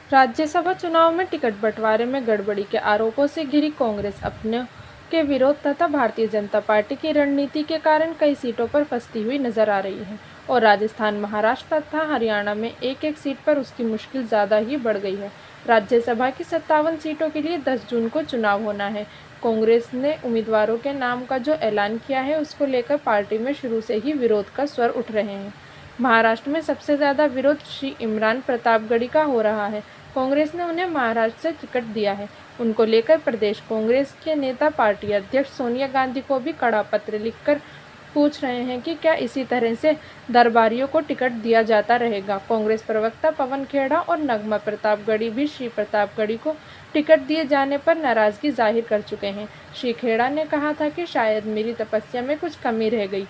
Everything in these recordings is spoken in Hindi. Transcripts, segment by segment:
राज्यसभा चुनाव में टिकट बंटवारे में गड़बड़ी के आरोपों से घिरी कांग्रेस अपने के विरोध तथा भारतीय जनता पार्टी की रणनीति के कारण कई सीटों पर फंसती हुई नजर आ रही है और राजस्थान, महाराष्ट्र तथा हरियाणा में एक-एक सीट पर उसकी मुश्किल ज़्यादा ही बढ़ गई है। राज्यसभा की 57 सीटों के लिए 10 जून को चुनाव होना है। कांग्रेस ने उम्मीदवारों के नाम का जो ऐलान किया है, उसको लेकर पार्टी में शुरू से ही विरोध का स्वर उठ रहे हैं। महाराष्ट्र में सबसे ज़्यादा विरोध श्री इमरान प्रतापगढ़ी का हो रहा है। कांग्रेस ने उन्हें महाराष्ट्र से टिकट दिया है। उनको लेकर प्रदेश कांग्रेस के नेता पार्टी अध्यक्ष सोनिया गांधी को भी कड़ा पत्र लिखकर पूछ रहे हैं कि क्या इसी तरह से दरबारियों को टिकट दिया जाता रहेगा। कांग्रेस प्रवक्ता पवन खेड़ा और नगमा प्रतापगढ़ी भी श्री प्रतापगढ़ी को टिकट दिए जाने पर नाराजगी जाहिर कर चुके हैं। श्री खेड़ा ने कहा था कि शायद मेरी तपस्या में कुछ कमी रह गई।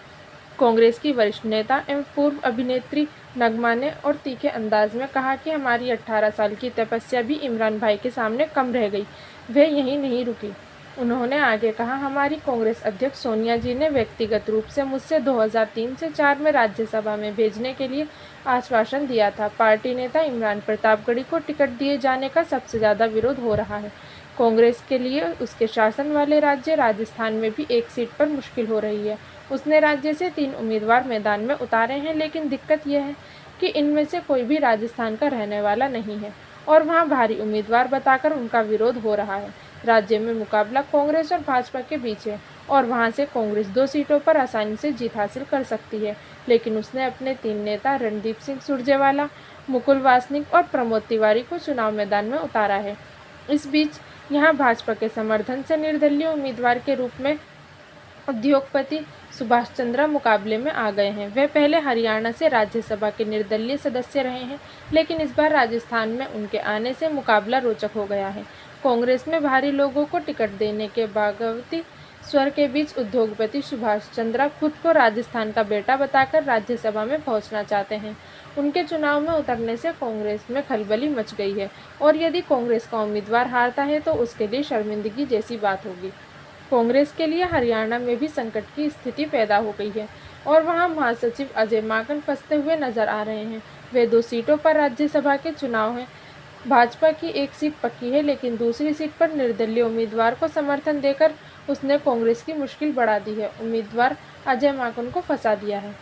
कांग्रेस की वरिष्ठ नेता एवं पूर्व अभिनेत्री नगमा ने और तीखे अंदाज में कहा कि हमारी 18 साल की तपस्या भी इमरान भाई के सामने कम रह गई, वे यहीं नहीं रुकी। उन्होंने आगे कहा, हमारी कांग्रेस अध्यक्ष सोनिया जी ने व्यक्तिगत रूप से मुझसे 2003 से 4 में राज्यसभा में भेजने के लिए आश्वासन दिया था। पार्टी नेता इमरान प्रतापगढ़ी को टिकट दिए जाने का सबसे ज़्यादा विरोध हो रहा है। कांग्रेस के लिए उसके शासन वाले राज्य राजस्थान में भी एक सीट पर मुश्किल हो रही है। उसने राज्य से 3 उम्मीदवार मैदान में उतारे हैं, लेकिन दिक्कत यह है कि इनमें से कोई भी राजस्थान का रहने वाला नहीं है और वहां भारी उम्मीदवार बताकर उनका विरोध हो रहा है। राज्य में मुकाबला कांग्रेस और भाजपा के बीच है और वहां से कांग्रेस 2 सीटों पर आसानी से जीत हासिल कर सकती है, लेकिन उसने अपने 3 नेता रणदीप सिंह सुरजेवाला, मुकुल वासनिक और प्रमोद तिवारी को चुनाव मैदान में उतारा है। इस बीच यहाँ भाजपा के समर्थन से निर्दलीय उम्मीदवार के रूप में उद्योगपति सुभाष चंद्रा मुकाबले में आ गए हैं। वे पहले हरियाणा से राज्यसभा के निर्दलीय सदस्य रहे हैं, लेकिन इस बार राजस्थान में उनके आने से मुकाबला रोचक हो गया है। कांग्रेस में भारी लोगों को टिकट देने के बगावती स्वर के बीच उद्योगपति सुभाष चंद्रा खुद को राजस्थान का बेटा बताकर राज्यसभा में पहुंचना चाहते हैं। उनके चुनाव में उतरने से कांग्रेस में खलबली मच गई है और यदि कांग्रेस का उम्मीदवार हारता है तो उसके लिए शर्मिंदगी जैसी बात होगी। कांग्रेस के लिए हरियाणा में भी संकट की स्थिति पैदा हो गई है और वहां महासचिव अजय माकन फंसते हुए नजर आ रहे हैं। वे 2 सीटों पर राज्यसभा के चुनाव हैं। भाजपा की एक सीट पक्की है, लेकिन दूसरी सीट पर निर्दलीय उम्मीदवार को समर्थन देकर उसने कांग्रेस की मुश्किल बढ़ा दी है। उम्मीदवार अजय माकन को फंसा दिया है।